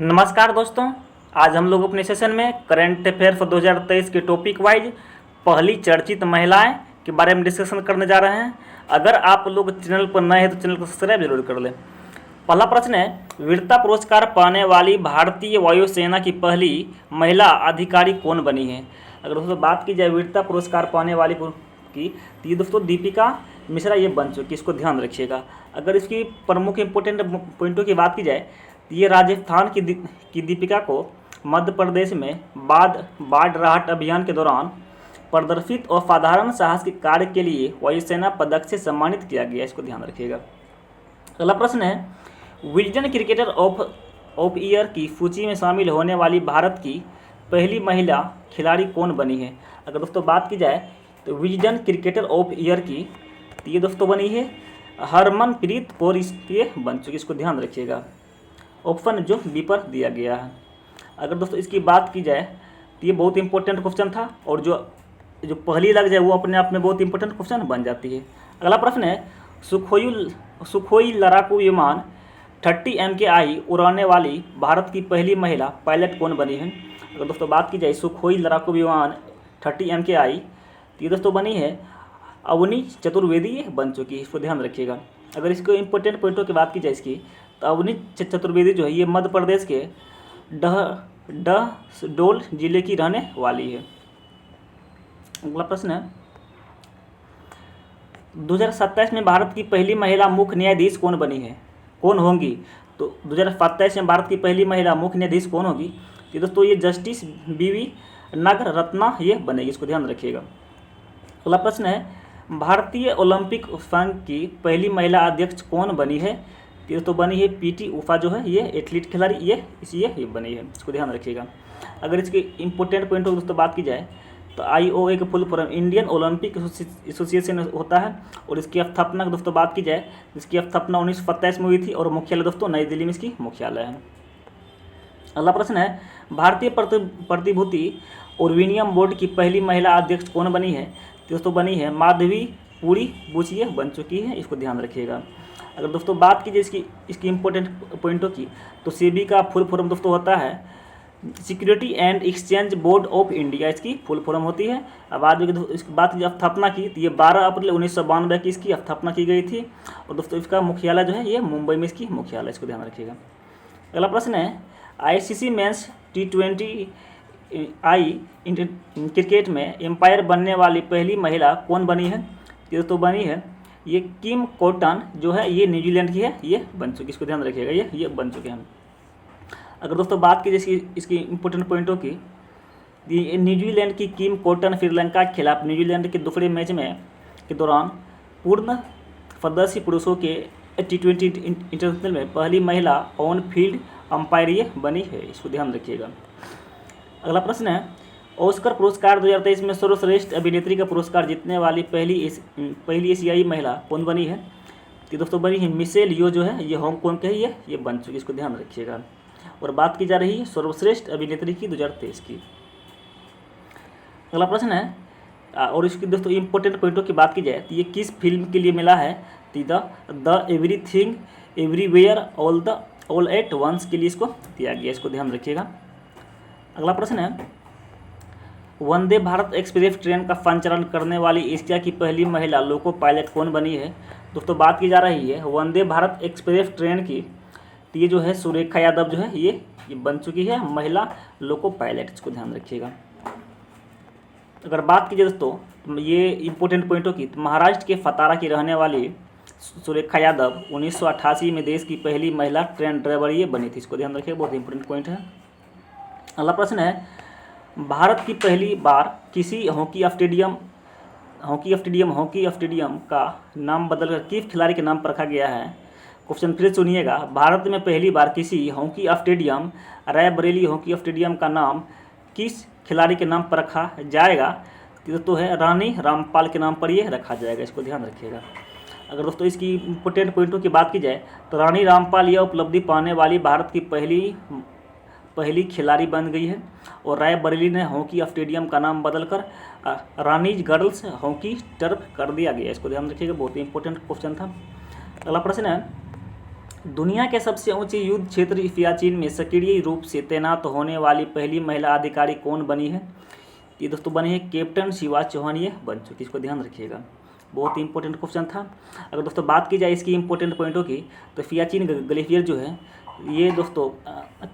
नमस्कार दोस्तों। आज हम लोग अपने सेशन में करंट अफेयर फॉर 2023 के टॉपिक वाइज पहली चर्चित महिलाएं के बारे में डिस्कशन करने जा रहे हैं। अगर आप लोग चैनल पर नए हैं तो चैनल को सब्सक्राइब जरूर कर लें। पहला प्रश्न है, वीरता पुरस्कार पाने वाली भारतीय वायुसेना की पहली महिला अधिकारी कौन बनी है? अगर दोस्तों बात की जाए वीरता पुरस्कार पाने वाली की, तो ये दोस्तों दीपिका मिश्रा ये बन चुकी, इसको ध्यान रखिएगा। अगर इसकी प्रमुख इंपोर्टेंट पॉइंटों की बात की जाए तो ये राजस्थान की दीपिका को मध्य प्रदेश में बाढ़ राहत अभियान के दौरान प्रदर्शित असाधारण साहस के कार्य के लिए वायुसेना पदक से सम्मानित किया गया, इसको ध्यान रखिएगा। अगला प्रश्न है, विजडन क्रिकेटर ऑफ ईयर की सूची में शामिल होने वाली भारत की पहली महिला खिलाड़ी कौन बनी है? अगर दोस्तों बात की जाए तो विजडन क्रिकेटर ऑफ ईयर की ये दोस्तों बनी है हरमनप्रीत कौर, ये बन चुकी, इसको ध्यान रखिएगा। ऑप्शन जो बी पर दिया गया है। अगर दोस्तों इसकी बात की जाए तो ये बहुत इंपॉर्टेंट क्वेश्चन था, और जो पहली लग जाए वो अपने आप में बहुत इंपॉर्टेंट क्वेश्चन बन जाती है। अगला प्रश्न है, सुखोई लड़ाकू विमान 30 MKI उड़ाने वाली भारत की पहली महिला पायलट कौन बनी है? अगर दोस्तों बात की जाए सुखोई लड़ाकू विमान 30 MKI, तो ये दोस्तों बनी है अवनी चतुर्वेदी, ये बन चुकी है, इसको ध्यान रखिएगा। अगर इसको इंपॉर्टेंट पॉइंटों की बात की जाए इसकी, तो अवनी चतुर्वेदी जो है ये मध्य प्रदेश के डहडोल जिले की रहने वाली है। अगला प्रश्न है, 2027 में भारत की पहली महिला मुख्य न्यायाधीश कौन बनी है, कौन होंगी? तो 2027 में भारत की पहली महिला मुख्य न्यायाधीश कौन होगी? तो दोस्तों ये जस्टिस बीवी नागर रत्ना ये बनेगी, इसको ध्यान रखिएगा। अगला प्रश्न है, भारतीय ओलंपिक संघ की पहली महिला अध्यक्ष कौन बनी है? तो बनी है PT उषा, जो है ये एथलीट खिलाड़ी ये बनी है, इसको ध्यान रखिएगा। अगर इसके इंपॉर्टेंट पॉइंटों की दोस्तों बात की जाए तो IOA के full form Indian Olympic association होता है, और इसकी स्थापना की दोस्तों बात की जाए, इसकी स्थापना 1927 में हुई थी, और मुख्यालय दोस्तों नई दिल्ली में इसकी मुख्यालय है। अगला प्रश्न है, भारतीय प्रतिभूति और विनिमय बोर्ड की पहली महिला अध्यक्ष कौन बनी है? दोस्तों बनी है माधवी पुरी बुचिए बन चुकी है, इसको ध्यान रखिएगा। अगर दोस्तों बात कीजिए इसकी इंपॉर्टेंट पॉइंटों की, तो सेबी का फुल फॉर्म दोस्तों होता है security and exchange board of India, इसकी फुल फॉर्म होती है। अब बाद में इसकी बात की स्थापना की, तो ये 12 अप्रैल 1992 की इसकी स्थापना की गई थी, और दोस्तों इसका मुख्यालय जो है ये मुंबई में इसकी मुख्यालय, इसको ध्यान रखिएगा। अगला प्रश्न है, ICC मेंस T20 क्रिकेट में एम्पायर बनने वाली पहली महिला कौन बनी है? ये तो बनी है ये किम कॉटन, जो है ये न्यूजीलैंड की है, ये बन चुकी, इसको ध्यान रखिएगा, ये बन चुके हैं। अगर दोस्तों बात की इसकी इंपॉर्टेंट पॉइंटों की, न्यूजीलैंड की किम कॉटन श्रीलंका के खिलाफ न्यूजीलैंड के दूसरे मैच में के दौरान पूर्ण सदस्य पुरुषों के T20 इंटरनेशनल में पहली महिला ऑन फील्ड अंपायर ये बनी है, इसको ध्यान रखिएगा। अगला प्रश्न है, ऑस्कर पुरस्कार 2023 में सर्वश्रेष्ठ अभिनेत्री का पुरस्कार जीतने वाली पहली एशियाई महिला कौन बनी है? कि दोस्तों बनी है मिशेल यो, जो है ये हांगकांग के ही है, ये बन चुकी, इसको ध्यान रखिएगा। और बात की जा रही है सर्वश्रेष्ठ अभिनेत्री की 2023 की। अगला प्रश्न है, और इसकी दोस्तों इंपॉर्टेंट पॉइंटों की बात की जाए तो ये किस फिल्म के लिए मिला है? The everything everywhere all at once के लिए इसको दिया गया, इसको ध्यान रखिएगा। अगला प्रश्न है, वंदे भारत एक्सप्रेस ट्रेन का संचालन करने वाली एशिया की पहली महिला लोको पायलट कौन बनी है? दोस्तों बात की जा रही है वंदे भारत एक्सप्रेस ट्रेन की, तो ये जो है सुरेखा यादव जो है ये बन चुकी है महिला लोको पायलट, इसको ध्यान रखिएगा। अगर बात कीजिए दोस्तों ये इंपॉर्टेंट पॉइंटों की, तो महाराष्ट्र के सतारा की रहने वाली सुरेखा यादव 1988 में देश की पहली महिला ट्रेन ड्राइवर ये बनी थी, इसको ध्यान रखिएगा, बहुत इंपॉर्टेंट पॉइंट है। अगला प्रश्न है, भारत की पहली बार किसी हॉकी स्टेडियम का नाम बदलकर किस खिलाड़ी के नाम पर रखा गया है? क्वेश्चन फिर सुनिएगा, भारत में पहली बार किसी hockey stadium Raebareli hockey stadium का नाम किस खिलाड़ी के नाम पर रखा जाएगा? तो है रानी रामपाल के नाम पर ये रखा जाएगा, इसको ध्यान रखिएगा। अगर दोस्तों इसकी इंपॉर्टेंट पॉइंटों की बात की जाए तो रानी रामपाल यह उपलब्धि पाने वाली भारत की पहली खिलाड़ी बन गई है, और रायबरेली ने हॉकी स्टेडियम का नाम बदलकर रानीज गर्ल्स हॉकी टर्फ कर दिया गया, इसको ध्यान रखिएगा, बहुत ही इंपॉर्टेंट क्वेश्चन था। अगला प्रश्न है, दुनिया के सबसे ऊंचे युद्ध क्षेत्र सियाचिन में सक्रिय रूप से तैनात होने वाली पहली महिला अधिकारी कौन बनी है? ये दोस्तों बनी है कैप्टन शिवा चौहान, ये बन चुकी, इसको ध्यान रखिएगा, बहुत ही इंपॉर्टेंट क्वेश्चन था। अगर दोस्तों बात की जाए इसकी इंपॉर्टेंट पॉइंटों की, तो सियाचिन ग्लेशियर जो है ये दोस्तों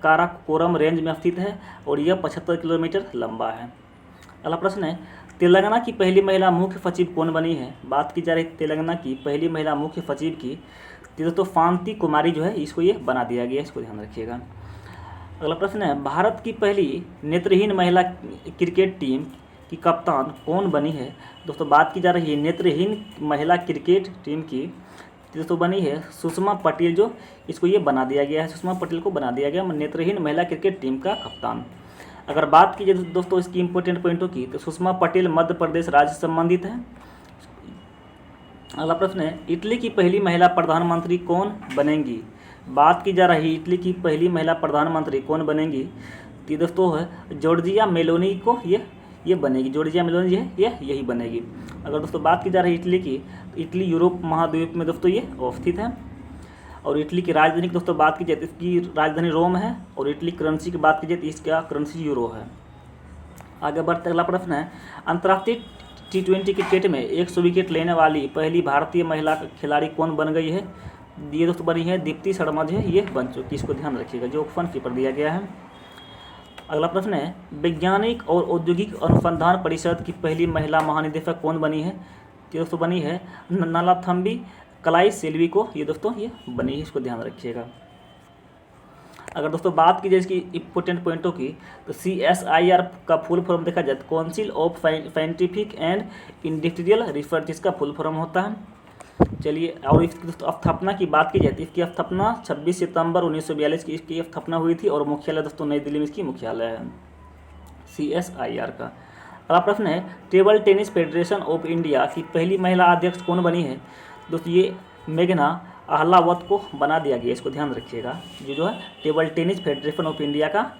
काराकोरम रेंज में स्थित है और यह 75 किलोमीटर लंबा है। अगला प्रश्न है, तेलंगाना की पहली महिला मुख्य सचिव कौन बनी है? बात की जा रही तेलंगाना की पहली महिला मुख्य सचिव की, तो दोस्तों फांती कुमारी जो है इसको ये बना दिया गया है, इसको ध्यान रखिएगा। अगला प्रश्न है, भारत की पहली नेत्रहीन महिला क्रिकेट टीम की कप्तान कौन बनी है? दोस्तों बात की जा रही है नेत्रहीन महिला क्रिकेट टीम की, दोस्तों बनी है सुषमा पटेल, जो इसको ये बना दिया गया है, सुषमा पटेल को बना दिया गया नेत्रहीन महिला क्रिकेट टीम का कप्तान। अगर बात की जाए दोस्तों इसकी इंपॉर्टेंट पॉइंटों की, तो सुषमा पटेल मध्य प्रदेश राज्य से संबंधित है। अगला प्रश्न है, इटली की पहली महिला प्रधानमंत्री कौन बनेंगी? बात की जा रही इटली की पहली महिला प्रधानमंत्री कौन बनेंगी? तो दोस्तों है जॉर्जिया मेलोनी को ये बनेगी, जॉर्जिया मेलोनी जो है ये यही बनेगी। अगर दोस्तों बात की जा रही इटली की, तो इटली यूरोप महाद्वीप में दोस्तों ये अवस्थित है। और इटली की राजधानी की दोस्तों बात की जाए तो इसकी राजधानी रोम है, और इटली करेंसी की बात की जाए तो इसका करेंसी यूरो है। आगे बढ़ते अगला प्रश्न है, अंतर्राष्ट्रीय T20 क्रिकेट में 100 विकेट लेने वाली पहली भारतीय महिला खिलाड़ी कौन बन गई है? ये दोस्तों बनी है दीप्ति शर्मा जो है ये बन चुकी, इसको ध्यान रखिएगा, जो ऑप्शन की पर दिया गया है। अगला प्रश्न है, वैज्ञानिक और औद्योगिक अनुसंधान परिषद की पहली महिला महानिदेशक कौन बनी है? ये दोस्तों बनी है नलाथम्बी कलाई सेल्वी को, ये दोस्तों ये बनी है, इसको ध्यान रखिएगा। अगर दोस्तों बात की जाए इसकी इंपॉर्टेंट पॉइंटों की, तो CSIR का फुल फॉर्म देखा जाए तो council of scientific and industrial research, इसका फुल फॉर्म होता है। चलिए, और इसकी दोस्तों स्थापना की बात की जाए तो इसकी स्थापना 26 सितंबर 1942 की इसकी स्थापना हुई थी, और मुख्यालय दोस्तों नई दिल्ली में इसकी मुख्यालय है CSIR का। अगला प्रश्न है, table tennis federation of India की पहली महिला अध्यक्ष कौन बनी है? दोस्तों ये मेघना अहलावत को बना दिया गया, इसको ध्यान रखिएगा, जो है table tennis federation of India का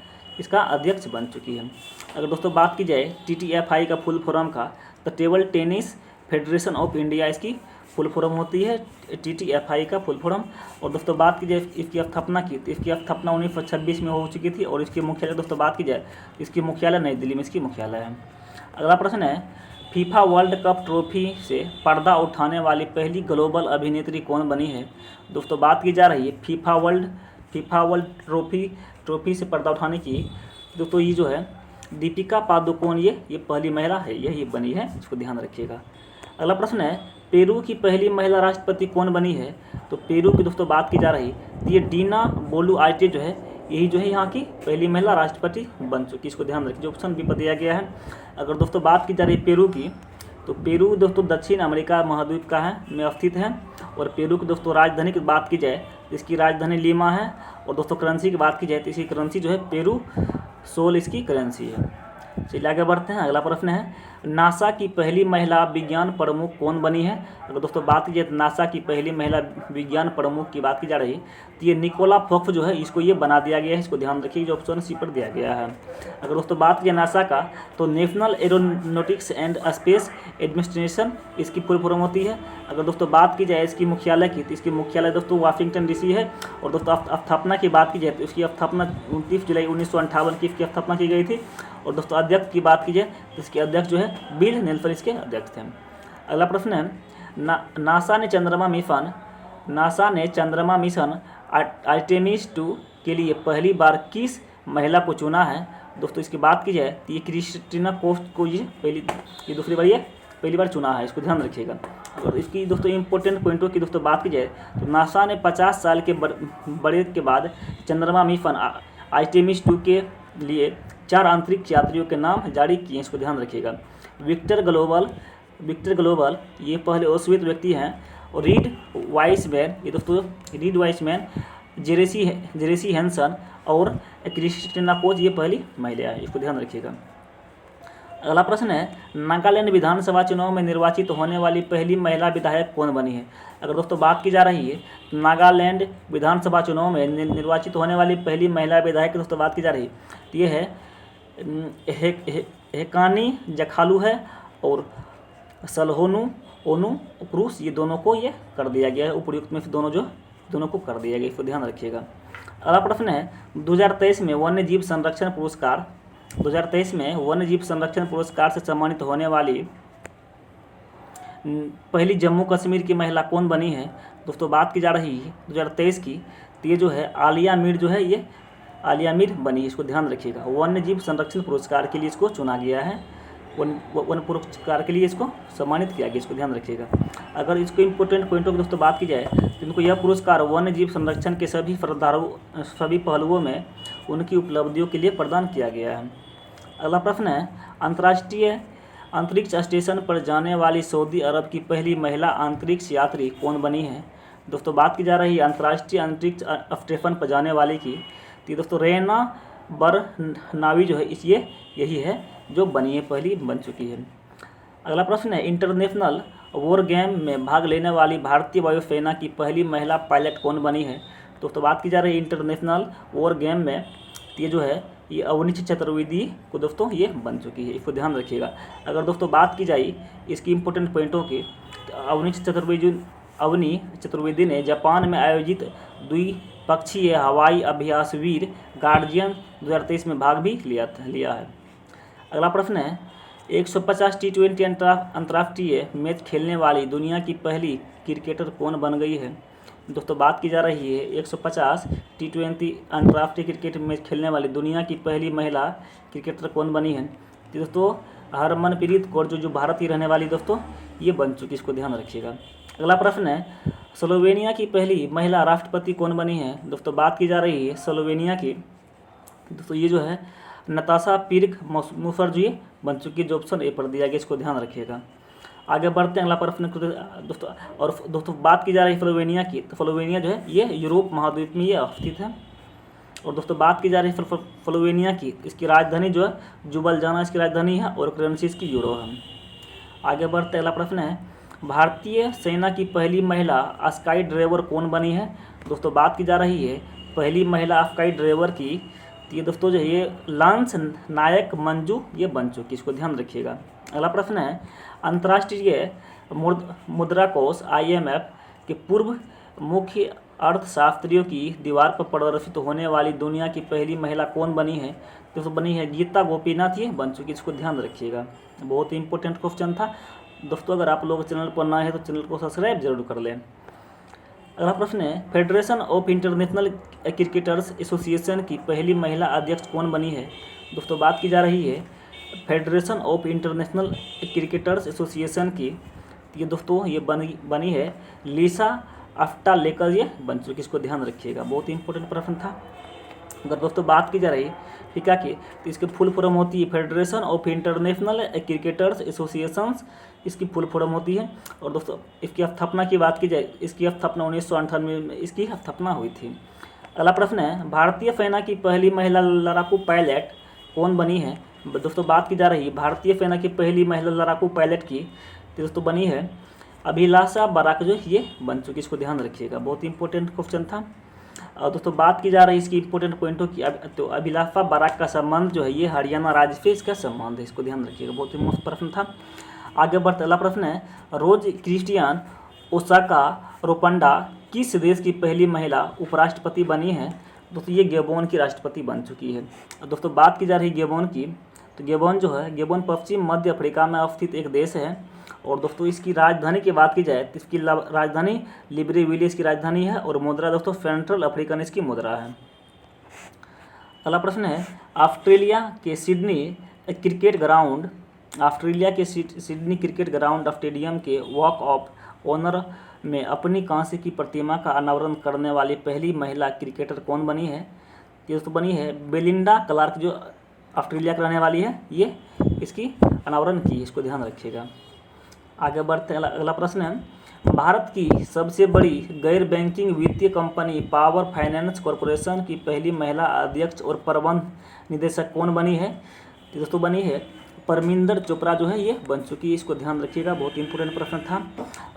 इसका अध्यक्ष बन चुकी है। अगर दोस्तों बात की जाए TTFI का फुल फॉर्म का, तो table tennis federation of India इसकी फुल फॉर्म होती है, TTFI का फुल फॉर्म। और दोस्तों बात की जाए इसकी स्थापना की, तो इसकी स्थापना 1926 में हो चुकी थी, और इसकी मुख्यालय दोस्तों बात की जाए इसकी मुख्यालय नई दिल्ली में इसकी मुख्यालय है। अगला प्रश्न है, फीफा वर्ल्ड कप ट्रॉफी से पर्दा उठाने वाली पहली ग्लोबल अभिनेत्री कौन बनी है? दोस्तों बात की जा रही है फीफा वर्ल्ड ट्रॉफी से पर्दा उठाने की, दोस्तों ये जो है दीपिका पादुकोण ये पहली महिला है, ये बनी है, इसको ध्यान रखिएगा। अगला प्रश्न है, पेरू की पहली महिला राष्ट्रपति कौन बनी है? तो पेरू की दोस्तों बात की जा रही तो ये डीना बोलुआर्टे जो है यही जो है यहाँ की पहली महिला राष्ट्रपति बन चुकी, इसको ध्यान रखिए, ऑप्शन भी दिया गया है। अगर दोस्तों बात की जा रही पेरू की, तो पेरू दोस्तों दक्षिण अमेरिका महाद्वीप का है में स्थित है, और पेरू की दोस्तों राजधानी की बात की जाए तो इसकी राजधानी लीमा है, और दोस्तों करेंसी की बात की जाए तो इसकी करेंसी जो है पेरू सोल इसकी करेंसी है। चलिए आगे बढ़ते हैं। अगला प्रश्न है, नासा की पहली महिला विज्ञान प्रमुख कौन बनी है? अगर दोस्तों बात की जाए तो नासा की पहली महिला विज्ञान प्रमुख की बात की जा रही है, तो ये निकोला फोक्स जो है इसको ये बना दिया गया है, इसको ध्यान रखिए, जो ऑप्शन सी पर दिया गया है। अगर दोस्तों बात की जाए नासा का, तो national aeronautics and space administration इसकी फुल फॉर्म होती है। अगर दोस्तों बात की जाए इसकी मुख्यालय की, तो इसकी मुख्यालय दोस्तों वाशिंगटन DC है, और दोस्तों स्थापना की बात की जाए तो इसकी स्थापना 29 जुलाई 1958 की इसकी स्थापना की गई थी। और दोस्तों अध्यक्ष की बात की जाए तो इसके अध्यक्ष जो है बिल नेल्सन इसके अध्यक्ष थे। अगला प्रश्न है, नासा ने चंद्रमा मिशन आर्टेमिस 2 के लिए पहली बार किस महिला को चुना है? दोस्तों इसकी बात की जाए तो ये क्रिस्टीना कोस्ट को ये दूसरी बार ये पहली बार चुना है, इसको ध्यान रखिएगा। और इसकी दोस्तों इंपॉर्टेंट पॉइंटों की दोस्तों बात की जाए तो नासा ने 50 साल के बड़े के बाद चंद्रमा मिशन आर्टेमिस 2 के लिए 4 अंतरिक्ष यात्रियों के नाम जारी किए, इसको ध्यान रखिएगा। विक्टर ग्लोबल ये पहले अस्वीकृत व्यक्ति हैं, और रीड वाइसमैन, जेरेसी हैंसन और क्रिस्टीना कोच ये पहली महिला है, इसको ध्यान रखिएगा। अगला प्रश्न है, नागालैंड विधानसभा चुनाव में निर्वाचित होने वाली पहली महिला विधायक कौन बनी है? अगर दोस्तों बात की जा रही है नागालैंड विधानसभा चुनाव में निर्वाचित होने वाली पहली महिला विधायक की दोस्तों बात की जा रही है, तो ये है हेकानी जखालू है, और सलहोनू ओनू क्रूस, ये दोनों को ये कर दिया गया है, उपयुक्त में से दोनों जो दोनों को कर दिया गया, इसको ध्यान रखिएगा। अगला प्रश्न है 2023 में वन्य जीव संरक्षण पुरस्कार 2023 में वन्य जीव संरक्षण पुरस्कार से सम्मानित होने वाली पहली जम्मू कश्मीर की महिला कौन बनी है। दोस्तों बात की जा रही है 2023 की, तो ये जो है आलिया मीर जो है, ये आलिया मीर बनी है, इसको ध्यान रखिएगा। वन्य जीव संरक्षण पुरस्कार के लिए इसको चुना गया है, वन पुरस्कार के लिए इसको सम्मानित किया गया, इसको ध्यान रखिएगा। अगर इसको इम्पोर्टेंट पॉइंटों की दोस्तों बात की जाए तो इनको यह पुरस्कार वन्य जीव संरक्षण के सभी पहलुओं में उनकी उपलब्धियों के लिए प्रदान किया गया है। अगला प्रश्न है अंतर्राष्ट्रीय अंतरिक्ष स्टेशन पर जाने वाली सऊदी अरब की पहली महिला अंतरिक्ष यात्री कौन बनी है। दोस्तों बात की जा रही है अंतर्राष्ट्रीय अंतरिक्ष स्टेशन पर जाने वाले की, तो दोस्तों रेना बरनावी जो है ये यही है जो बनी है, पहली बन चुकी है। अगला प्रश्न है इंटरनेशनल वॉर गेम में भाग लेने वाली भारतीय वायुसेना की पहली महिला पायलट कौन बनी है। दोस्तों बात की जा रही है इंटरनेशनल वॉर गेम में, ये जो है ये अवनी चतुर्वेदी को दोस्तों ये बन चुकी है, इसको ध्यान रखिएगा। अगर दोस्तों बात की जाए इसकी इम्पोर्टेंट पॉइंटों की, तो अवनी चतुर्वेदी ने जापान में आयोजित द्विपक्षीय हवाई अभ्यासवीर गार्जियन 2023 में भाग भी लिया है। अगला प्रश्न है 150 T20 अंतर्राष्ट्रीय मैच खेलने वाली दुनिया की पहली क्रिकेटर कौन बन गई है। दोस्तों बात की जा रही है 150 T20 अंतर्राष्ट्रीय क्रिकेट मैच खेलने वाली दुनिया की पहली महिला क्रिकेटर कौन बनी है। तो दोस्तों हरमनप्रीत कौर जो भारत की रहने वाली दोस्तों ये बन चुकी, इसको ध्यान रखिएगा। अगला प्रश्न है स्लोवेनिया की पहली महिला राष्ट्रपति कौन बनी है। दोस्तों बात की जा रही है स्लोवेनिया की, दोस्तों ये जो है नताशा पिर्क मुखर्जी बन चुकी, जो ऑप्शन ए पर दिया गया, इसको ध्यान रखिएगा। आगे बढ़ते हैं अगला प्रश्न दोस्तों। और दोस्तों बात की जा रही है स्लोवेनिया की, तो स्लोवेनिया जो है ये यूरोप महाद्वीप में ये स्थित है। और दोस्तों बात की जा रही है स्लोवेनिया की, इसकी राजधानी जो है जुबलजाना इसकी राजधानी है और करेंसी इसकी यूरो है। आगे बढ़ते अगला प्रश्न है भारतीय सेना की पहली महिला स्काई ड्राइवर कौन बनी है। दोस्तों बात की जा रही है पहली महिला स्काई ड्राइवर की, तो ये दोस्तों जो है ये लांस नायक मंजू ये बन चुकी, इसको ध्यान रखिएगा। अगला प्रश्न है अंतर्राष्ट्रीय मुद्रा कोष IMF के पूर्व मुख्य अर्थशास्त्रियों की दीवार पर प्रदर्शित होने वाली दुनिया की पहली महिला कौन बनी है। दोस्तों बनी है गीता गोपीनाथ ये बन चुकी, इसको ध्यान रखिएगा। बहुत ही इंपॉर्टेंट क्वेश्चन था दोस्तों। अगर आप लोग चैनल पर नए हैं तो चैनल को सब्सक्राइब जरूर कर लें। अगला प्रश्न है federation of international cricketers association की पहली महिला अध्यक्ष कौन बनी है। दोस्तों बात की जा रही है federation of international cricketers association की, ये दोस्तों ये बनी है लिसा अफ्टालेकर ये बन चुकी, इसको ध्यान रखिएगा। बहुत ही इंपॉर्टेंट प्रश्न था। अगर दोस्तों बात की जा रही ठीक है कि तो इसकी फुल फॉर्म होती है federation of international cricketers associations, इसकी फुल फॉर्म होती है। और दोस्तों इसकी स्थापना की बात की जाए, इसकी स्थापना 1998 में इसकी स्थापना हुई थी। अगला प्रश्न है भारतीय सेना की पहली महिला लड़ाकू पायलट कौन बनी है। दोस्तों बात की जा रही है भारतीय सेना की पहली महिला लड़ाकू पायलट की, तो दोस्तों बनी है अभिलाषा बराक जो ये बन चुकी, इसको ध्यान रखिएगा। बहुत ही इंपॉर्टेंट क्वेश्चन था। और दोस्तों बात की जा रही है इसकी इंपॉर्टेंट पॉइंटों की, तो अभिलाषा बराक का संबंध जो है ये हरियाणा राज्य से इसका संबंध है, इसको ध्यान रखिएगा। बहुत ही मस्त प्रश्न था। आगे बढ़ते अगला प्रश्न है रोज क्रिस्टियन ओसाका रोपंडा किस देश की पहली महिला उपराष्ट्रपति बनी है। दोस्तों ये गेबोन की राष्ट्रपति बन चुकी है। दोस्तों बात की जा रही है गेबोन की, तो गेबोन जो है गेबोन पश्चिम मध्य अफ्रीका में स्थित एक देश है। और दोस्तों इसकी राजधानी की बात की जाए तो इसकी राजधानी लिब्रेविल इसकी राजधानी है और मुद्रा दोस्तों सेंट्रल अफ्रीकन इसकी मुद्रा है। अगला प्रश्न है ऑस्ट्रेलिया के सिडनी क्रिकेट ग्राउंड स्टेडियम के वॉक ऑफ ऑनर में अपनी कांस्य की प्रतिमा का अनावरण करने वाली पहली महिला क्रिकेटर कौन बनी है। ये दोस्तों बनी है बेलिंडा क्लार्क जो ऑस्ट्रेलिया की रहने वाली है, ये इसकी अनावरण की, इसको ध्यान रखिएगा। आगे बढ़ते हैं अगला प्रश्न है भारत की सबसे बड़ी गैर बैंकिंग वित्तीय कंपनी पावर फाइनेंस कॉरपोरेशन की पहली महिला अध्यक्ष और प्रबंध निदेशक कौन बनी है। तो दोस्तों बनी है परमिंदर चोपड़ा जो है ये बन चुकी है, इसको ध्यान रखिएगा। बहुत इंपॉर्टेंट प्रश्न था।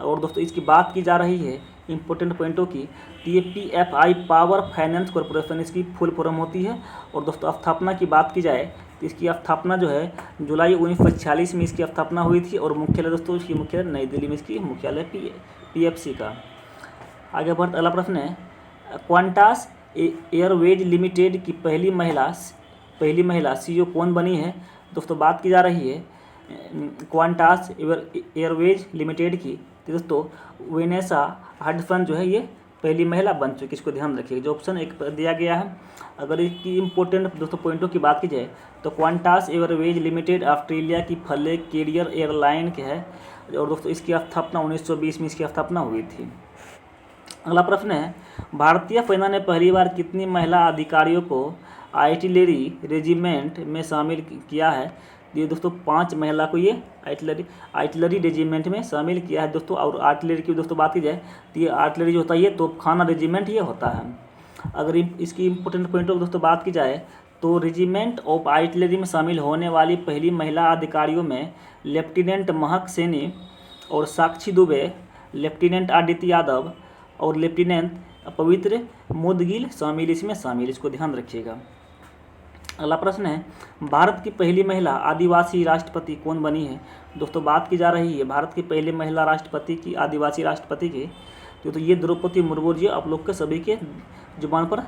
और दोस्तों इसकी बात की जा रही है इंपॉर्टेंट पॉइंटों की, PFI पावर फाइनेंस कॉरपोरेशन इसकी फुल फॉर्म होती है। और दोस्तों स्थापना की बात की जाए तो इसकी स्थापना जो है जुलाई 1946 में इसकी स्थापना हुई थी। और मुख्यालय दोस्तों इसकी मुख्यालय नई दिल्ली में इसकी मुख्यालय PFC का। आगे बढ़ते अगला प्रश्न है, क्वांटास एयरवेज लिमिटेड की पहली महिला सीईओ कौन बनी है? दोस्तों बात की जा रही है क्वांटास एयरवेज लिमिटेड की, तो दोस्तों वेनेसा हडसन जो है ये पहली महिला बन चुकी है, इसको ध्यान रखिएगा। जो ऑप्शन एक दिया गया है, अगर इसकी इंपॉर्टेंट दोस्तों पॉइंटों की बात की जाए तो क्वांटास एयरवेज लिमिटेड ऑस्ट्रेलिया की फ्लैग कैरियर एयरलाइन के है, और दोस्तों इसकी स्थापना 1920 में इसकी स्थापना हुई थी। अगला प्रश्न है, भारतीय सेना ने पहली बार कितनी महिला अधिकारियों को आर्टिलरी रेजिमेंट में शामिल किया है? ये दोस्तों 5 महिला को ये आर्टिलरी रेजिमेंट में शामिल किया है दोस्तों। और आर्टिलरी की दोस्तों बात की जाए तो ये आर्टिलरी जो होता है ये तोपखाना रेजिमेंट ये होता है। अगर इसकी इंपॉर्टेंट पॉइंटों की दोस्तों बात की जाए तो रेजिमेंट ऑफ आर्टिलरी में शामिल होने वाली पहली महिला अधिकारियों में लेफ्टिनेंट महक सैनी और साक्षी दुबे, लेफ्टिनेंट आदित्य यादव और लेफ्टिनेंट पवित्र मुदगिल इसमें शामिल, इसको ध्यान रखिएगा। अगला प्रश्न है, भारत की पहली महिला आदिवासी राष्ट्रपति कौन बनी है? दोस्तों बात की जा रही है भारत की पहली महिला राष्ट्रपति की, आदिवासी राष्ट्रपति की, तो ये द्रौपदी मुर्मू जी आप लोग के सभी के जुबान पर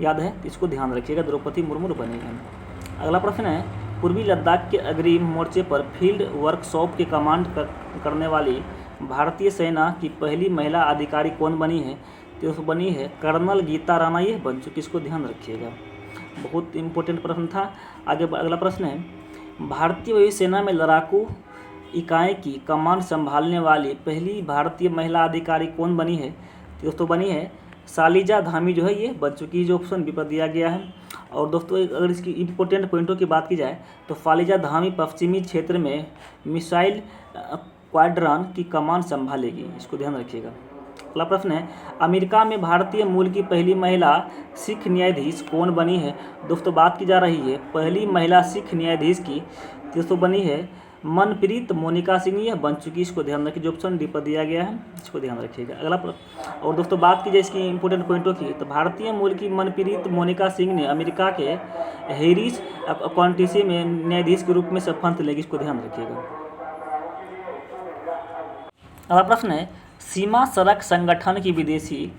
याद है, इसको ध्यान रखिएगा, द्रौपदी मुर्मू बनी है। अगला प्रश्न है, पूर्वी लद्दाख के अग्रिम मोर्चे पर फील्ड वर्कशॉप के कमांड करने वाली भारतीय सेना की पहली महिला अधिकारी कौन बनी है? तो बनी है कर्नल गीता राणा ये बन चुकी, इसको ध्यान रखिएगा, बहुत इंपॉर्टेंट प्रश्न था। आगे अगला प्रश्न है, भारतीय वायुसेना में लड़ाकू इकाई की कमान संभालने वाली पहली भारतीय महिला अधिकारी कौन बनी है? दोस्तों बनी है शालिजा धामी जो है ये बन चुकी है, जो ऑप्शन बी पर दिया गया है। और दोस्तों अगर इसकी इंपॉर्टेंट पॉइंटों की बात की जाए तो शालिजा धामी पश्चिमी क्षेत्र में मिसाइल क्वाड्रन की कमान संभालेगी, इसको ध्यान रखिएगा। अगला प्रश्न है, अमेरिका में भारतीय मूल की पहली महिला सिख न्यायाधीश कौन बनी है? दोस्तों बात की जा रही है पहली महिला सिख न्यायाधीश की, दोस्तों बनी है मनप्रीत मोनिका सिंह ये बन चुकी, इसको ध्यान रखिए, जो ऑप्शन डी पर दिया गया है, इसको ध्यान रखिएगा। अगला और दोस्तों बात की जाए इसकी इंपॉर्टेंट पॉइंटों की तो भारतीय मूल की मनप्रीत मोनिका सिंह ने अमेरिका के हैरिस काउंटी में न्यायाधीश के रूप में शपथ लेगी, इसको ध्यान रखिएगा। अगला प्रश्न है, सीमा सड़क संगठन की विदेशी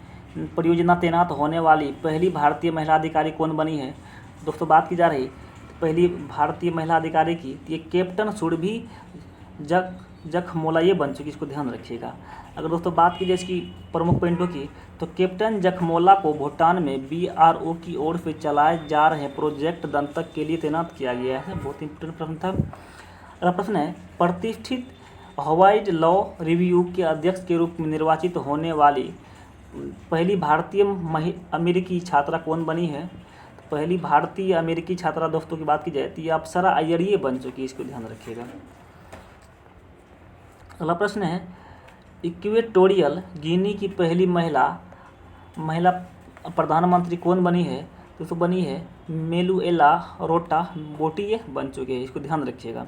परियोजना तैनात होने वाली पहली भारतीय महिला अधिकारी कौन बनी है? दोस्तों बात की जा रही पहली भारतीय महिला अधिकारी की, ये कैप्टन सुरभि जखमोला ये बन चुकी, इसको ध्यान रखिएगा। अगर दोस्तों बात की जाए इसकी प्रमुख पॉइंटों की तो कैप्टन जखमोला को भूटान में BRO की ओर से चलाए जा रहे प्रोजेक्ट दंतक के लिए तैनात किया गया है, बहुत इंपॉर्टेंट प्रश्न था। अगला प्रश्न है, प्रतिष्ठित हवाई लॉ रिव्यू के अध्यक्ष के रूप में निर्वाचित होने वाली पहली भारतीय अमेरिकी छात्रा कौन बनी है? पहली भारतीय अमेरिकी छात्रा दोस्तों की बात की जाए तो ये अप्सरा अय्यर ये बन चुकी है, इसको ध्यान रखिएगा। अगला प्रश्न है, इक्वेटोरियल गिनी की पहली महिला प्रधानमंत्री कौन बनी है? दोस्तों बनी है मेलुएला रोटा बोटी ये बन चुके हैं, इसको ध्यान रखिएगा,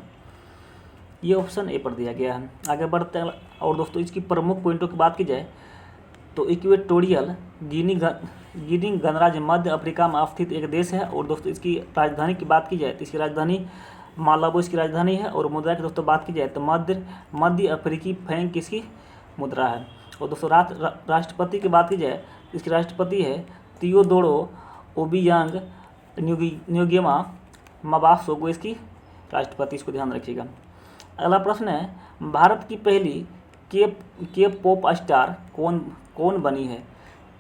ये ऑप्शन ए पर दिया गया है। आगे बढ़ते हैं और दोस्तों इसकी प्रमुख पॉइंटों की बात की जाए तो इक्वेटोरियल गिनी गणराज्य मध्य अफ्रीका में स्थित एक देश है। और दोस्तों इसकी राजधानी की बात की जाए तो इसकी राजधानी मालाबो इसकी राजधानी है। और मुद्रा की दोस्तों बात की जाए तो मध्य अफ्रीकी फ्रैंक इसकी मुद्रा है। और दोस्तों राष्ट्रपति की बात की जाए तो इसकी राष्ट्रपति है थियोडोरो ओबियांग न्युगेमा माबासोगो इसकी राष्ट्रपति, इसको ध्यान रखिएगा। अगला प्रश्न है, भारत की पहली के पॉप स्टार कौन बनी है?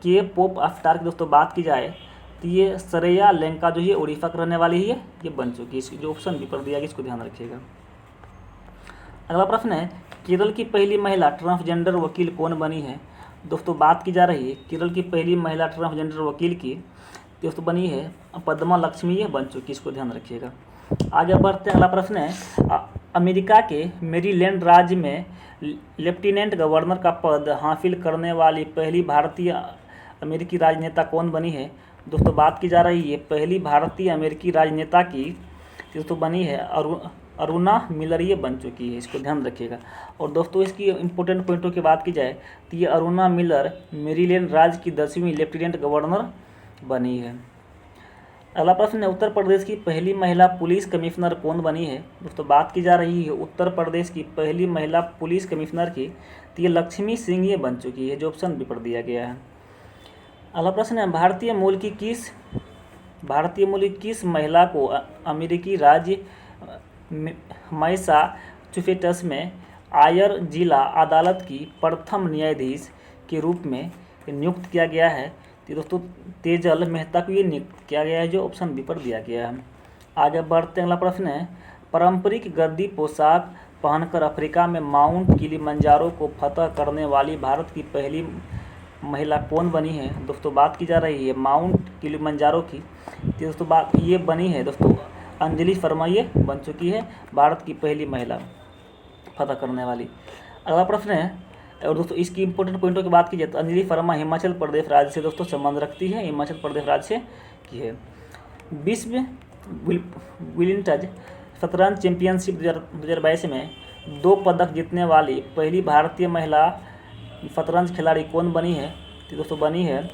के पॉप स्टार की दोस्तों बात की जाए तो ये श्रेया लेंका जो ये उड़ीसा की रहने वाली है ये बन चुकी है, इसकी जो ऑप्शन बी पर दिया गया, इसको ध्यान रखिएगा। अगला प्रश्न है, केरल की पहली महिला ट्रांसजेंडर वकील कौन बनी है? दोस्तों बात की जा रही है केरल की पहली महिला ट्रांसजेंडर वकील की, दोस्तों बनी है पद्मा लक्ष्मी ये बन चुकी, इसको ध्यान रखिएगा। आगे बढ़ते हैं। अगला प्रश्न है, अमेरिका के मेरीलैंड राज्य में लेफ्टिनेंट गवर्नर का पद हासिल करने वाली पहली भारतीय अमेरिकी राजनेता कौन बनी है? दोस्तों बात की जा रही है पहली भारतीय अमेरिकी राजनेता की, दोस्तों बनी है अरुणा मिलर ये बन चुकी है, इसको ध्यान रखिएगा। और दोस्तों इसकी इंपॉर्टेंट पॉइंटों की बात की जाए तो ये अरुणा मिलर मेरीलैंड राज्य की 10वीं लेफ्टिनेंट गवर्नर बनी है। अगला प्रश्न है, उत्तर प्रदेश की पहली महिला पुलिस कमिश्नर कौन बनी है? दोस्तों बात की जा रही है उत्तर प्रदेश की पहली महिला पुलिस कमिश्नर की, तो ये लक्ष्मी सिंह ये बन चुकी है, जो ऑप्शन बी पर दिया गया है। अगला प्रश्न है, भारतीय मूल की किस महिला को अमेरिकी राज्य मैसाचुसेट्स में आयर जिला अदालत की प्रथम न्यायाधीश के रूप में नियुक्त किया गया है? तो दोस्तों तेजल मेहता को ये नियुक्त किया गया है, जो ऑप्शन बी पर दिया गया है। आगे बढ़ते अगला प्रश्न है, पारंपरिक गर्दी पोशाक पहनकर अफ्रीका में माउंट किलिमंजारो को फतह करने वाली भारत की पहली महिला कौन बनी है? दोस्तों बात की जा रही है माउंट किलिमंजारो की, तो दोस्तों बात ये बनी है दोस्तों अंजलि शर्मा, ये बन चुकी है भारत की पहली महिला फतह करने वाली। अगला प्रश्न है, और दोस्तों इसकी इंपॉर्टेंट पॉइंटों की बात की जाए तो अंजलि शर्मा हिमाचल प्रदेश राज्य से दोस्तों संबंध रखती है, हिमाचल प्रदेश राज्य से की है। विश्व विलिंटज शतरंज चैंपियनशिप 2022 में 2 पदक जीतने वाली पहली भारतीय महिला शतरंज खिलाड़ी कौन बनी है? तो दोस्तों बनी है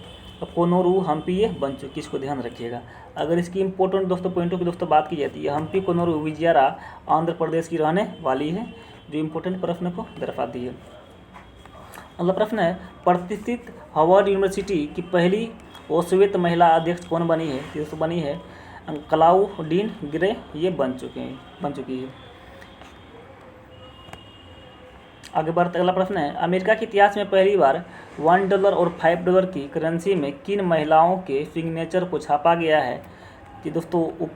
कोनोरू हम्पी, ये बन चुकी, इसको ध्यान रखिएगा। अगर इसकी इंपॉर्टेंट दोस्तों पॉइंटों की दोस्तों बात की जाती है, हम्पी कोनोरू विजयरा आंध्र प्रदेश की रहने वाली है, जो इंपॉर्टेंट प्रश्न को दर्शाती है। अगला प्रश्न है, प्रतिष्ठित हार्वर्ड यूनिवर्सिटी की पहली ओसोवियत महिला अध्यक्ष कौन बनी है? दोस्तों बनी है क्लाउडीन ग्रे, ये बन चुकी है। आगे बढ़ते अगला प्रश्न है, अमेरिका के इतिहास में पहली बार $1 और $5 की करेंसी में किन महिलाओं के सिग्नेचर को छापा गया है? कि दोस्तों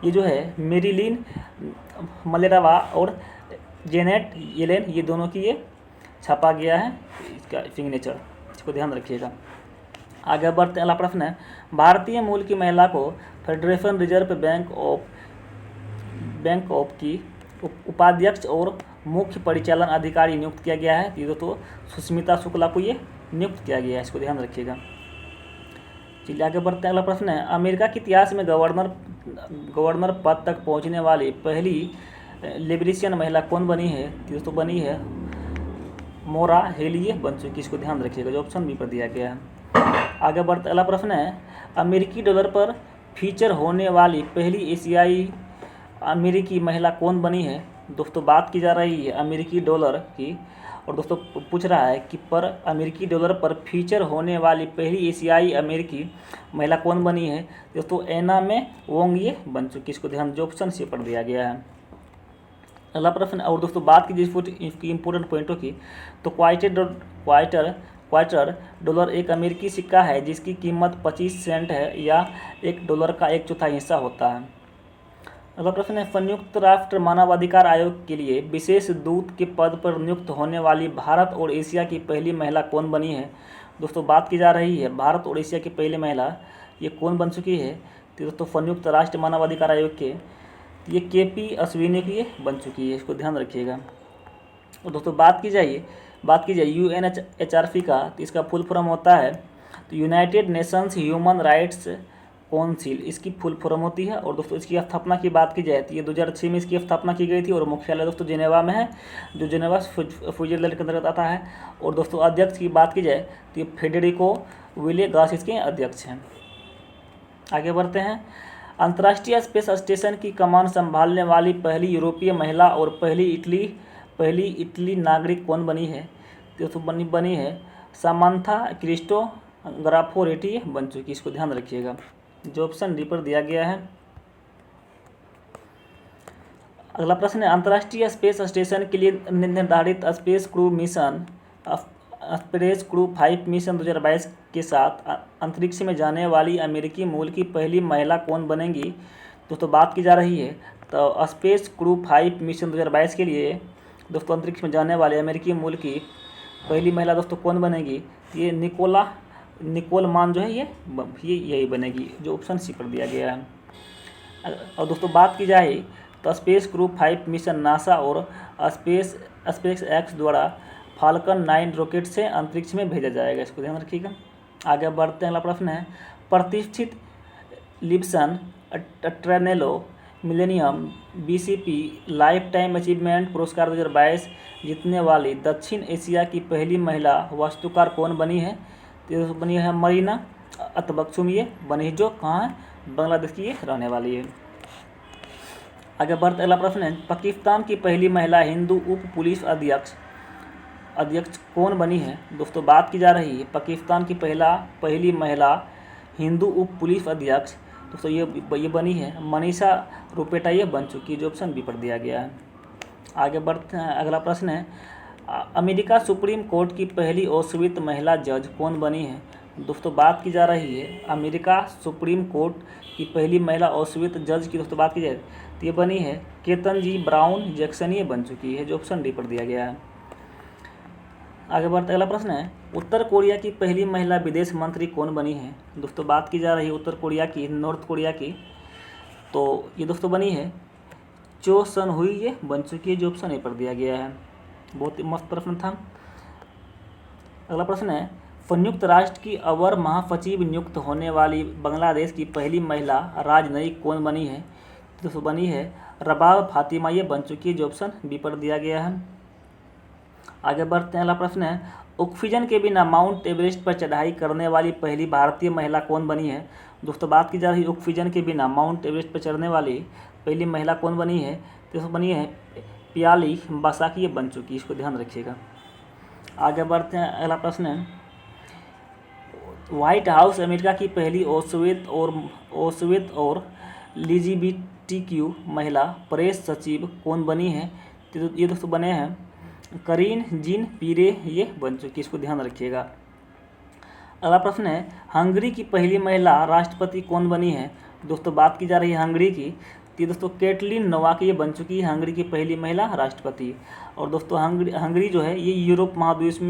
ये जो है मेरिलिन मलेरावा और जेनेट येलेन, ये दोनों की ये छापा गया है इसका सिग्नेचर, इसको ध्यान रखिएगा। आगे बढ़ते अगला प्रश्न है, भारतीय मूल की महिला को फेडरेशन रिजर्व बैंक ऑफ की उपाध्यक्ष और मुख्य परिचालन अधिकारी नियुक्त किया गया है। ये तो सुष्मिता शुक्ला को ये नियुक्त किया गया है, इसको ध्यान रखिएगा। चलिए आगे बढ़ते हैं, अगला प्रश्न है, अमेरिका के इतिहास में गवर्नर पद तक पहुंचने वाली पहली लिबरेशन महिला कौन बनी है? दोस्तों बनी है मोरा हेली, बन चुकी, इसको ध्यान रखिएगा, जो ऑप्शन बी पर दिया गया है। आगे बढ़ते अगला प्रश्न है, अमेरिकी डॉलर पर फीचर होने वाली पहली एशियाई अमेरिकी महिला कौन बनी है? दोस्तों बात की जा रही है अमेरिकी डॉलर की, और दोस्तों पूछ रहा है कि अमेरिकी डॉलर पर फीचर होने वाली पहली एशियाई अमेरिकी महिला कौन बनी है? दोस्तों एना में वोंग, ये बन चुकी, इसको ध्यान, जो ऑप्शन सी पर दिया गया है। अगला प्रश्न, और दोस्तों बात की इसकी इंपॉर्टेंट पॉइंटों की, तो क्वार्टर डॉलर एक अमेरिकी सिक्का है जिसकी कीमत 25 सेंट है या $1 का 1/4 हिस्सा होता है। अगला प्रश्न है, संयुक्त राष्ट्र मानवाधिकार आयोग के लिए विशेष दूत के पद पर नियुक्त होने वाली भारत और एशिया की पहली महिला कौन बनी है? दोस्तों बात की जा रही है भारत और एशिया की पहली महिला ये कौन बन चुकी है? तो दोस्तों संयुक्त राष्ट्र मानवाधिकार आयोग के ये KP अश्विनी की ये बन चुकी है, इसको ध्यान रखिएगा। और दोस्तों बात की जाए UNHRC का, तो इसका फुल फॉर्म होता है तो United Nations human rights council, इसकी फुल फॉर्म होती है। और दोस्तों इसकी स्थापना की बात की जाए तो ये 2006 में इसकी स्थापना की गई थी, और मुख्यालय दोस्तों जिनेवा में है, जो जिनेवा स्विट्जरलैंड के अंतर्गत आता है। और दोस्तों अध्यक्ष की बात की जाए तो ये फेडेरिको विलेगास इसके अध्यक्ष हैं। आगे बढ़ते हैं, अंतर्राष्ट्रीय स्पेस स्टेशन की कमान संभालने वाली पहली यूरोपीय महिला और पहली इटली नागरिक कौन बनी है? दोस्तों बनी है सामांथा क्रिस्टोग्राफो रेटी बन चुकी, इसको ध्यान रखिएगा, जो ऑप्शन डी पर दिया गया है। अगला प्रश्न है, अंतर्राष्ट्रीय स्पेस स्टेशन के लिए निर्धारित स्पेस क्रू 5 मिशन 2022 के साथ अंतरिक्ष में जाने वाली अमेरिकी मूल की पहली महिला कौन बनेंगी? दोस्तों बात की जा रही है तो स्पेस क्रू 5 मिशन 2022 के लिए दोस्तों अंतरिक्ष में जाने वाले अमेरिकी मूल की पहली महिला दोस्तों कौन बनेगी? ये निकोल मान जो है ये यही बनेगी, जो ऑप्शन सी पर दिया गया है। और दोस्तों बात की जाए तो स्पेस क्रू 5 मिशन नासा और स्पेस एक्स द्वारा फाल्कन 9 रॉकेट से अंतरिक्ष में भेजा जाएगा, इसको ध्यान रखिएगा। आगे बढ़ते हैं, अगला प्रश्न है, प्रतिष्ठित Lisbon Triennale Millennium BCP lifetime achievement पुरस्कार 2022 जीतने वाली दक्षिण एशिया की पहली महिला वास्तुकार कौन बनी है? तो बनी है मरीना अतबक्सुम, ये बनी, जो कहाँ है बांग्लादेश की ये रहने वाली है। आगे बढ़ते अगला प्रश्न है, पाकिस्तान की पहली महिला हिंदू उप पुलिस अध्यक्ष कौन बनी है? दोस्तों बात की जा रही है पाकिस्तान की पहली महिला हिंदू उप पुलिस अध्यक्ष, दोस्तों ये बनी है मनीषा रुपेटा, ये बन चुकी है, जो ऑप्शन बी पर दिया गया है। आगे बढ़ते हैं, अगला प्रश्न है, अमेरिका सुप्रीम कोर्ट की पहली अश्वेत महिला जज कौन बनी है? दोस्तों बात की जा रही है अमेरिका सुप्रीम कोर्ट की पहली महिला अश्वेत जज की दोस्तों बात की जाए तो ये बनी है केतनजी ब्राउन जैक्सन, ये बन चुकी है, जो ऑप्शन डी पर दिया गया है। आगे बढ़ते अगला प्रश्न है, उत्तर कोरिया की पहली महिला विदेश मंत्री कौन बनी है? दोस्तों बात की जा रही है उत्तर कोरिया की, नॉर्थ कोरिया की, तो ये दोस्तों बनी है चो सन हुई, ये बन चुकी है, जो ऑप्शन ए पर दिया गया है। बहुत ही मस्त प्रश्न था। अगला प्रश्न है, संयुक्त राष्ट्र की अवर महासचिव नियुक्त होने वाली बांग्लादेश की पहली महिला राजनयिक कौन बनी है? दोस्तों बनी है रबाब फातिमा, ये बन चुकी है, जो ऑप्शन बी पर दिया गया है। आगे बढ़ते हैं, अगला प्रश्न है, ऑक्सीजन के बिना माउंट एवरेस्ट पर चढ़ाई करने वाली पहली भारतीय महिला कौन बनी है? दोस्तों बात की जा रही है ऑक्सीजन के बिना माउंट एवरेस्ट पर चढ़ने वाली पहली महिला कौन बनी है? दोस्तों बनी है पियाली बासाकी, ये बन चुकी है, इसको ध्यान रखिएगा। आगे बढ़ते हैं, अगला प्रश्न है, व्हाइट हाउस अमेरिका की पहली ओसवेत और LGBTQ महिला प्रेस सचिव कौन बनी है? तो ये दोस्तों बने हैं करीन जीन पीरे, ये बन चुकी, इसको ध्यान रखिएगा। अगला प्रश्न है, हंगरी की पहली महिला राष्ट्रपति कौन बनी है? दोस्तों बात की जा रही है हंगरी की, तो दोस्तों केटलिन नोवाक, ये बन चुकी है हंगरी की पहली महिला राष्ट्रपति। और दोस्तों हंगरी जो है ये यूरोप महाद्वीप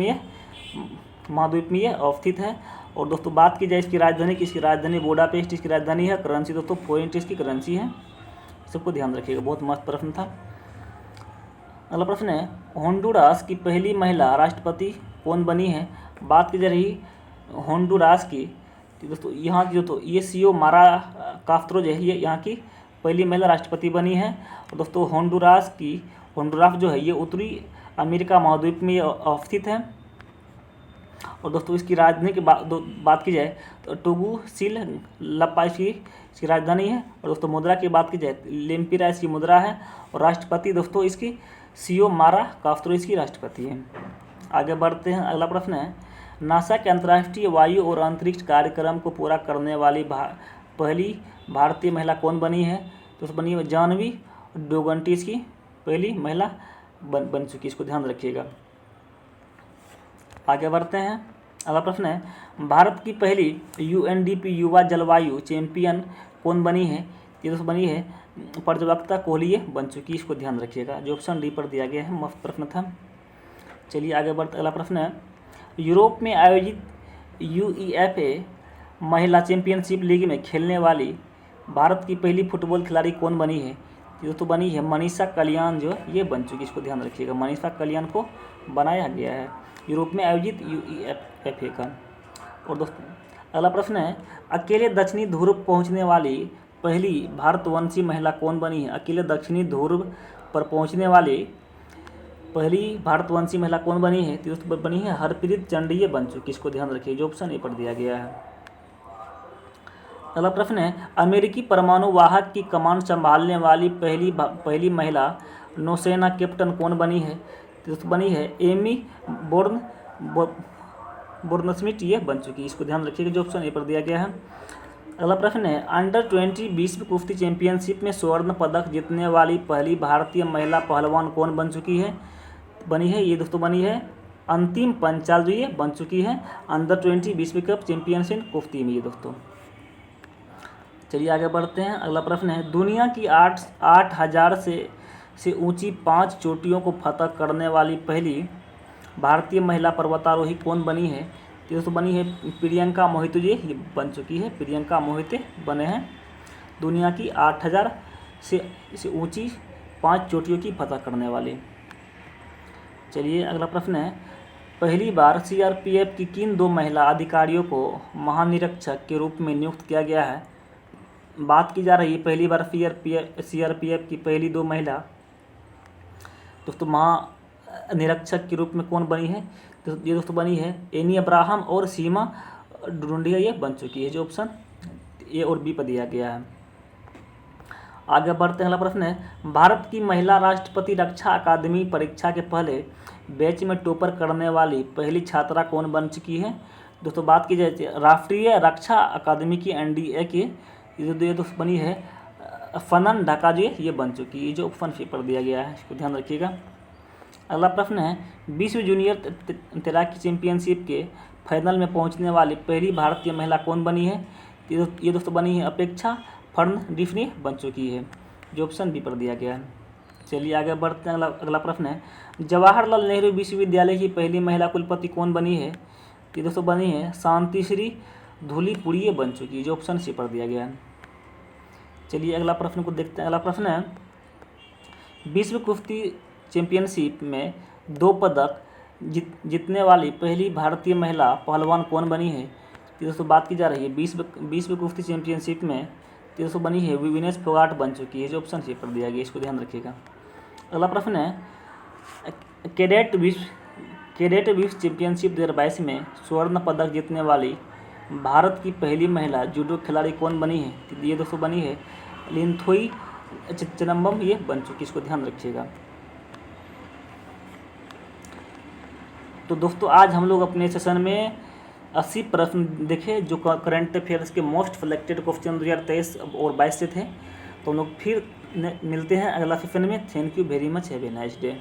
में अवस्थित है। और दोस्तों बात की जाए इसकी राजधानी की, इसकी राजधानी बुडापेस्ट इसकी राजधानी है, करेंसी दोस्तों फोरेंट इसकी करेंसी है, सबको ध्यान रखिएगा। बहुत मस्त प्रश्न था। अगला प्रश्न है, होंडुरास की पहली महिला राष्ट्रपति कौन बनी है? बात की जा रही होंडुरास की, तो दोस्तों यहाँ की दोस्तों ये सियोमारा कास्त्रो जो है ये यहाँ की पहली महिला राष्ट्रपति बनी है। और दोस्तों होंडुरास जो है ये उत्तरी अमेरिका महाद्वीप में अवस्थित है। और दोस्तों इसकी राजधानी की बात की जाए तो टुगुसिलपा इसकी राजधानी है। और दोस्तों मुद्रा की बात की जाए लेम्पिरा इसकी मुद्रा है। और राष्ट्रपति दोस्तों इसकी सियोमारा कास्त्रो इसकी राष्ट्रपति है। आगे बढ़ते हैं, अगला प्रश्न है, नासा के अंतर्राष्ट्रीय वायु और अंतरिक्ष कार्यक्रम को पूरा करने वाली पहली भारतीय महिला कौन बनी है? तो बनी है जानवी डोगंटी, इसकी पहली महिला बन चुकी, इसको ध्यान रखिएगा। आगे बढ़ते हैं, अगला प्रश्न है, भारत की पहली UNDP युवा जलवायु चैंपियन कौन बनी है? ये दोस्तों बनी है प्रज्वक्ता कोहली, ये बन चुकी, इसको ध्यान रखिएगा, जो ऑप्शन डी पर दिया गया है। मस्त प्रश्न था। चलिए आगे बढ़ते, अगला प्रश्न है, यूरोप में आयोजित UEFA महिला चैंपियनशिप लीग में खेलने वाली भारत की पहली फुटबॉल खिलाड़ी कौन बनी है? ये तो बनी है मनीषा कल्याण, जो ये बन चुकी, इसको ध्यान रखिएगा। मनीषा कल्याण को बनाया गया है यूरोप में आयोजित UEFA का। और दोस्तों अगला प्रश्न है, अकेले दक्षिणी ध्रुव पहुंचने वाली पहली भारतवंशी महिला कौन बनी है? अकेले दक्षिणी ध्रुव पर पहुंचने वाली पहली भारतवंशी महिला कौन बनी है? तो बनी है हरप्रीत चंडी, ये बन चुकी, इसको ध्यान रखिए, जो ऑप्शन ए पर दिया गया है। अगला प्रश्न है, अमेरिकी परमाणु वाहक की कमान संभालने वाली पहली महिला नौसेना कैप्टन कौन बनी है? तो बनी है एमी बोर्नस्मिथ, ये बन चुकी, इसको ध्यान रखिएगा, जो ऑप्शन ए पर दिया गया है। अगला प्रश्न है, अंडर-20 विश्व कुश्ती चैंपियनशिप में स्वर्ण पदक जीतने वाली पहली भारतीय महिला पहलवान कौन बन चुकी है? बनी है ये दोस्तों बनी है अंतिम पंचाल, जो ये बन चुकी है अंडर-20 विश्व कप चैंपियनशिप कुश्ती में, ये दोस्तों। चलिए आगे बढ़ते हैं, अगला प्रश्न है, दुनिया की 8,000 से ऊंची 5 चोटियों को फतह करने वाली पहली भारतीय महिला पर्वतारोही कौन बनी है? तो दोस्तों बनी है प्रियंका मोहिते, ये बन चुकी है, प्रियंका मोहिते बने हैं दुनिया की 8,000 से ऊंची 5 चोटियों की फतह करने वाले। चलिए अगला प्रश्न है, पहली बार CRPF की किन 2 महिला अधिकारियों को महानिरीक्षक के रूप में नियुक्त किया गया है? बात की जा रही है पहली बार CRPF की पहली 2 महिला दोस्तों महानिरीक्षक के रूप में कौन बनी है? तो ये दोस्तों बनी है एनी अब्राहम और सीमा डुंडिया, ये बन चुकी है, जो ऑप्शन ए और बी पर दिया गया है। आगे बढ़ते हैं, अगला प्रश्न है, भारत की महिला राष्ट्रपति रक्षा अकादमी परीक्षा के पहले बैच में टॉपर करने वाली पहली छात्रा कौन बन चुकी है? दोस्तों बात की जाए राष्ट्रीय रक्षा अकादमी की एनडीए की ये दोस्त बनी है फनन ढाका, जो ये बन चुकी है, जो ऑप्शन सी पर दिया गया है, इसको ध्यान रखिएगा। अगला प्रश्न है, विश्व जूनियर तैराकी चैंपियनशिप के फाइनल में पहुंचने वाली पहली भारतीय महिला कौन बनी है? ये दोस्तों बनी है अपेक्षा फर्नांडीस बन चुकी है, जो ऑप्शन बी पर दिया गया है। चलिए आगे बढ़ते हैं, अगला प्रश्न है, जवाहरलाल नेहरू विश्वविद्यालय की पहली महिला कुलपति कौन बनी है? ये दोस्तों बनी है शांतिश्री धूलीपुड़ी बन चुकी है, जो ऑप्शन सी पर दिया गया है। चलिए अगला प्रश्न को देखते हैं। अगला प्रश्न है, विश्व कुश्ती चैंपियनशिप में 2 पदक जीतने वाली पहली भारतीय महिला पहलवान कौन बनी है? ये दोस्तों बात की जा रही है विश्व कुश्ती चैंपियनशिप में ये दोस्तों बनी है विनेश फोगाट बन चुकी है, जो ऑप्शन सी पर दिया गया, इसको ध्यान रखिएगा। अगला प्रश्न है, कैडेट विश्व चैंपियनशिप 2022 में स्वर्ण पदक जीतने वाली भारत की पहली महिला जूडो खिलाड़ी कौन बनी है? ये दोस्तों बनी है लिनथोई चिदम्बरम, ये बन चुकी, इसको ध्यान रखिएगा। तो दोस्तों आज हम लोग अपने सेशन में 80 प्रश्न देखे, जो करंट अफेयर्स के मोस्ट सिलेक्टेड क्वेश्चन 2023 और 22 से थे। तो हम लोग फिर मिलते हैं अगला सेशन में। Thank you very much, have a nice day.